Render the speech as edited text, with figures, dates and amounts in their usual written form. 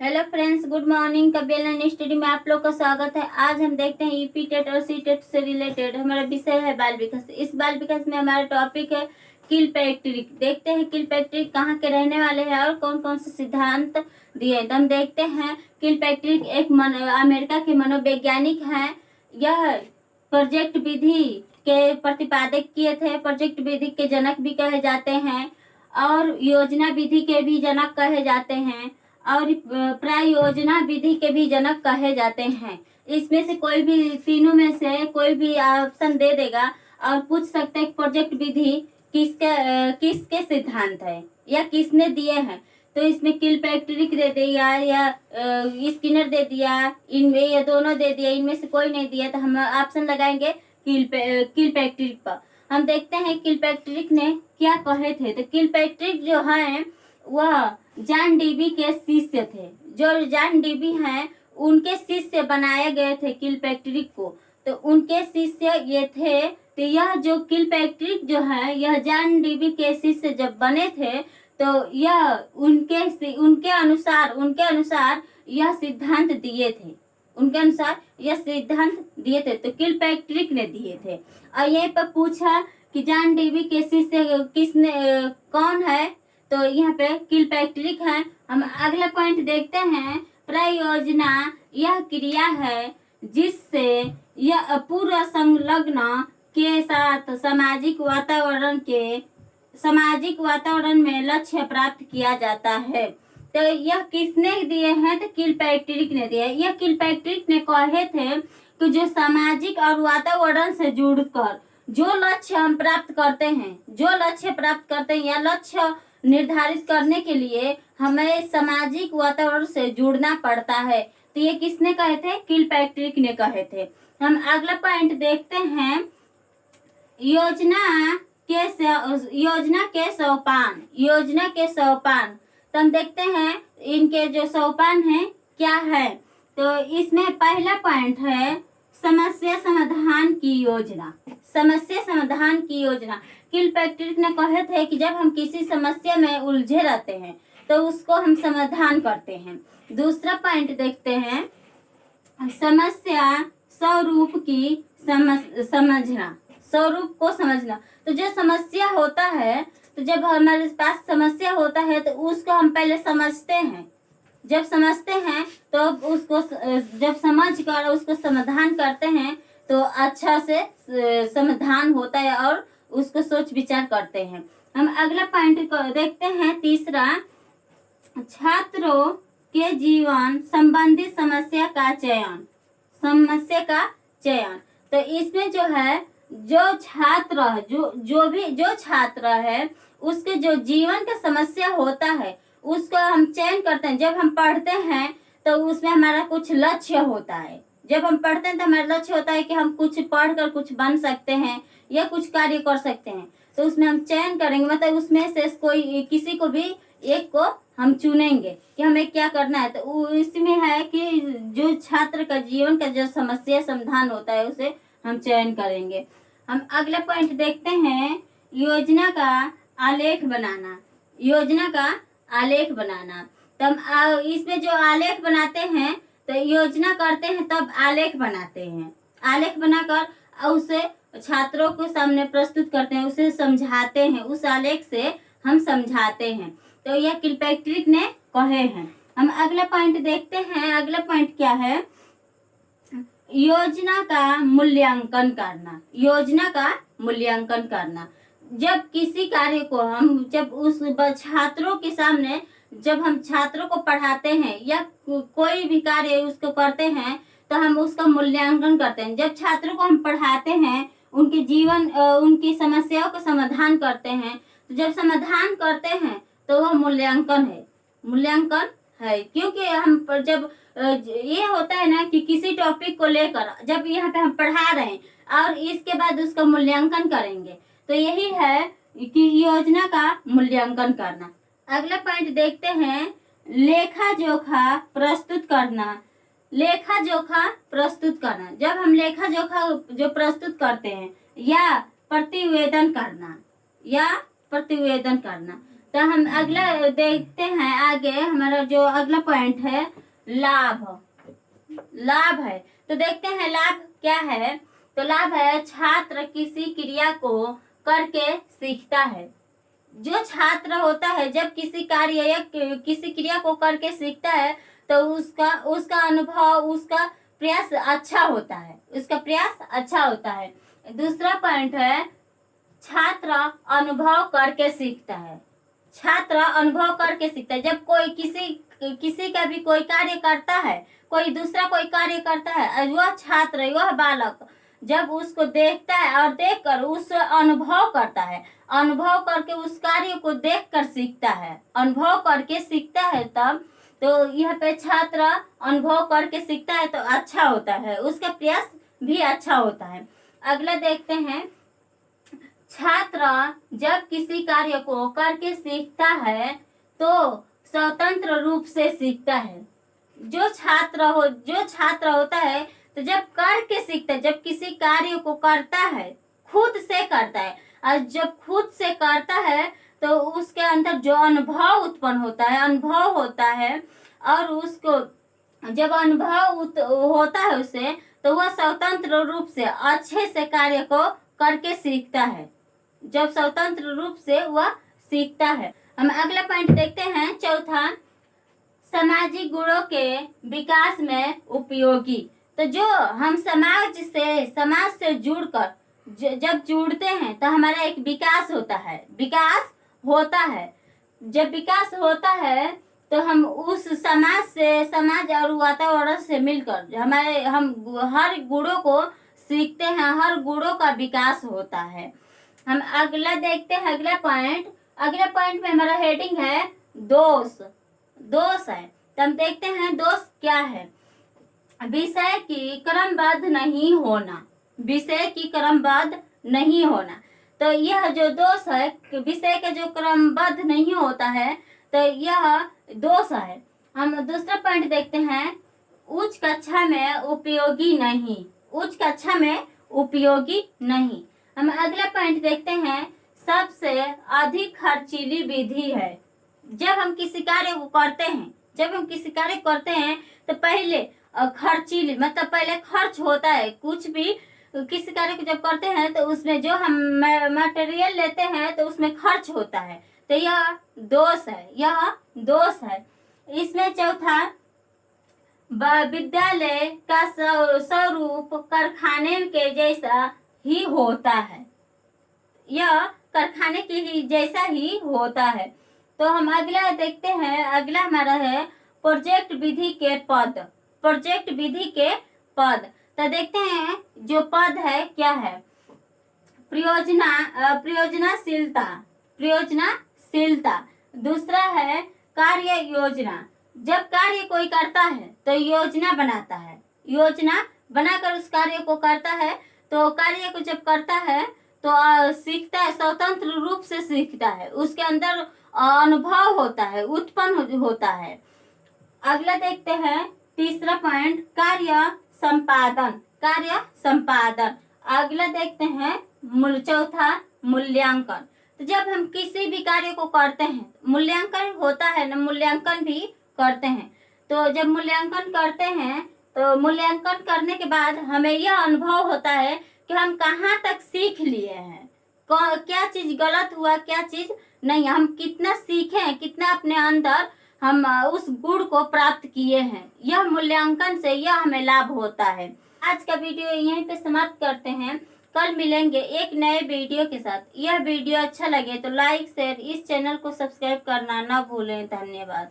Hello friends, good morning. Kapil learning study में आप लोग का स्वागत है। आज हम देखते हैं यूपी टेट और सी टेट से रिलेटेड हमारा विषय है बाल विकास। इस बाल विकास में हमारा टॉपिक है किलपैट्रिक। देखते हैं किलपैट्रिक कहाँ के रहने वाले हैं और कौन कौन से सिद्धांत दिए। तो हम देखते हैं किलपैट्रिक एक अमेरिका के मनोवैज्ञानिक हैं। यह प्रोजेक्ट विधि के प्रतिपादक किए थे। प्रोजेक्ट विधि के जनक भी कहे जाते हैं और योजना विधि के भी जनक कहे जाते हैं और प्रायोजना विधि के भी जनक कहे जाते हैं। इसमें से कोई भी तीनों में से कोई भी ऑप्शन दे देगा और पूछ सकते हैं प्रोजेक्ट विधि किसके सिद्धांत है या किसने दिए हैं। तो इसमें किलपैट्रिक दे दिया या स्किनर दे दिया, इनमें ये दोनों दे दिया, इनमें से कोई नहीं दिया तो हम ऑप्शन लगाएंगे किलपैट्रिक पर। हम देखते हैं किलपैट्रिक ने क्या कहे थे। तो किलपैट्रिक जो है वह जॉन डीवी के शिष्य थे। जो जॉन डीवी हैं उनके शिष्य बनाए गए थे किलपैट्रिक को। तो उनके शिष्य ये थे। तो यह जो किलपैट्रिक जो है यह जॉन डीवी के शिष्य जब बने थे तो यह उनके अनुसार यह सिद्धांत दिए थे। उनके अनुसार यह सिद्धांत दिए थे तो किलपैट्रिक ने दिए थे। और यहीं पर पूछा कि जॉन डीवी के शिष्य किसने कौन है, तो यहाँ पे किलपैट्रिक है। हम अगला पॉइंट देखते हैं। प्रयोजना यह क्रिया है जिससे यह पूर्व संलग्न के साथ सामाजिक वातावरण में लक्ष्य प्राप्त किया जाता है। तो यह किसने दिए हैं? तो किलपैट्रिक ने दिए। यह किलपैट्रिक ने कहे थे कि जो सामाजिक और वातावरण से जुड़कर जो लक्ष्य हम प्राप्त करते हैं या लक्ष्य निर्धारित करने के लिए हमें सामाजिक वातावरण से जुड़ना पड़ता है। तो ये किसने कहे थे? किलपैट्रिक ने कहे थे। हम अगला पॉइंट देखते हैं। योजना के सोपान। तो हम देखते हैं इनके जो सोपान हैं क्या है। तो इसमें पहला पॉइंट है समस्या समाधान की योजना। किलपैट्रिक ने कहे थे कि जब हम किसी समस्या में उलझे रहते हैं तो उसको हम समाधान करते हैं। दूसरा पॉइंट देखते हैं समस्या स्वरूप को समझना। तो जो समस्या होता है, तो जब हमारे पास समस्या होता है तो उसको हम पहले समझते हैं। जब समझते हैं तो उसको जब समझ कर उसको समाधान करते हैं तो अच्छा से समाधान होता है और उसको सोच विचार करते हैं। हम अगला पॉइंट को देखते हैं। तीसरा, छात्रों के जीवन संबंधी समस्या का चयन। तो इसमें जो है जो छात्र है उसके जो जीवन का समस्या होता है उसको हम चयन करते हैं। जब हम पढ़ते हैं तो उसमें हमारा कुछ लक्ष्य होता है। जब हम पढ़ते हैं तो हमारा लक्ष्य होता है कि हम कुछ पढ़कर कुछ बन सकते हैं या कुछ कार्य कर सकते हैं। तो उसमें हम चयन करेंगे, मतलब उसमें से किसी को भी एक को हम चुनेंगे कि हमें क्या करना है। तो इसमें है कि जो छात्र का जीवन का जो समस्या समाधान होता है उसे हम चयन करेंगे। हम अगला पॉइंट देखते हैं योजना का आलेख बनाना। तब इसमें जो आलेख बनाते हैं तो योजना करते हैं तब आलेख बनाते हैं। आलेख बनाकर उसे छात्रों के सामने प्रस्तुत करते हैं, उसे समझाते हैं, उस आलेख से हम समझाते हैं। तो यह किलपैट्रिक ने कहे हैं। हम अगला पॉइंट देखते हैं। अगला पॉइंट क्या है? योजना का मूल्यांकन करना। जब किसी कार्य को जब हम छात्रों को पढ़ाते हैं या कोई भी कार्य उसको करते हैं तो हम उसका मूल्यांकन करते हैं। जब छात्रों को हम पढ़ाते हैं उनकी समस्याओं का समाधान करते हैं, तो जब समाधान करते हैं तो वह मूल्यांकन है। क्योंकि हम जब ये होता है ना कि किसी टॉपिक को लेकर जब यहाँ पे हम पढ़ा रहे हैं और इसके बाद उसका मूल्यांकन करेंगे, तो यही है कि योजना का मूल्यांकन करना। अगला पॉइंट देखते हैं लेखा जोखा प्रस्तुत करना। जब हम लेखा जोखा जो प्रस्तुत करते हैं या प्रतिवेदन करना, तो हम अगला देखते हैं, आगे हमारा जो अगला पॉइंट है लाभ। लाभ है तो देखते हैं लाभ क्या है। तो लाभ है छात्र किसी क्रिया को करके सीखता है। जो छात्र होता है जब किसी कार्य या किसी क्रिया को करके सीखता है तो उसका उसका अनुभव, उसका प्रयास अच्छा होता है, उसका प्रयास अच्छा होता है। दूसरा पॉइंट है छात्र अनुभव करके सीखता है। छात्र अनुभव करके सीखता है। जब कोई किसी का भी कोई कार्य करता है, कोई दूसरा कोई कार्य करता है, वह छात्र, वह बालक जब उसको देखता है और देखकर उस अनुभव करता है, अनुभव करके उस कार्य को देखकर सीखता है, अनुभव करके सीखता है, तब तो यह पे छात्र अनुभव करके सीखता है तो अच्छा होता है, उसका प्रयास भी अच्छा होता है। अगला देखते हैं छात्र जब किसी कार्य को करके सीखता है तो स्वतंत्र रूप से सीखता है। जो छात्र होता है तो जब करके सीखता है, जब किसी कार्य को करता है, खुद से करता है, और जब खुद से करता है तो उसके अंदर जो अनुभव उत्पन्न होता है, अनुभव होता है, और उसको जब अनुभव होता है उसे, तो वह स्वतंत्र रूप से अच्छे से कार्य को करके सीखता है। जब स्वतंत्र रूप से वह सीखता है। हम अगला पॉइंट देखते हैं, चौथा सामाजिक गुणों के विकास में उपयोगी। तो जो हम समाज से जुड़कर जब जुड़ते हैं तो हमारा एक विकास होता है, विकास होता है। जब विकास होता है तो हम उस समाज और वातावरण से मिलकर हम हर गुणों को सीखते हैं, हर गुणों का विकास होता है। हम अगला देखते हैं, अगला पॉइंट में हमारा हेडिंग है दोष है। तो हम देखते हैं दोष क्या है। विषय की क्रमबद्ध नहीं होना, विषय की क्रमबद्ध नहीं होना। तो यह जो दोष है, विषय का जो क्रमबद्ध नहीं होता है, तो यह दोष है। हम दूसरा पॉइंट देखते हैं, उच्च कक्षा में उपयोगी नहीं, उच्च कक्षा में उपयोगी नहीं। हम अगला पॉइंट देखते हैं, सबसे अधिक खर्चीली विधि है। जब हम किसी कार्य को करते हैं तो पहले खर्चीली मतलब पहले खर्च होता है। कुछ भी किसी कार्य को जब करते हैं तो उसमें जो हम मटेरियल लेते हैं तो उसमें खर्च होता है, तो यह दोष है। इसमें चौथा विद्यालय का स्वरूप कारखाने के जैसा ही होता है, यह कारखाने के ही जैसा ही होता है। तो हम अगला देखते हैं, अगला हमारा है प्रोजेक्ट विधि के पद। तो देखते हैं जो पद है क्या है। प्रयोजनशीलता। दूसरा है कार्य योजना। जब कार्य कोई करता है तो योजना बनाता है, योजना बनाकर उस कार्य को करता है। तो कार्य को जब करता है तो सीखता है, स्वतंत्र रूप से सीखता है, उसके अंदर अनुभव होता है, उत्पन्न होता है। अगला देखते हैं तीसरा पॉइंट, कार्य संपादन। अगला देखते हैं चौथा मूल्यांकन। तो जब हम किसी भी कार्य को करते हैं, मूल्यांकन होता है ना, मूल्यांकन भी करते हैं। तो जब मूल्यांकन करते हैं तो मूल्यांकन करने के बाद हमें यह अनुभव होता है कि हम कहाँ तक सीख लिए हैं, क्या चीज गलत हुआ, क्या चीज नहीं, हम कितना सीखे हैं, कितना अपने अंदर हम उस गुण को प्राप्त किए हैं। यह मूल्यांकन से यह हमें लाभ होता है। आज का वीडियो यहीं पे समाप्त करते हैं। कल मिलेंगे एक नए वीडियो के साथ। यह वीडियो अच्छा लगे तो लाइक शेयर, इस चैनल को सब्सक्राइब करना ना भूलें। धन्यवाद।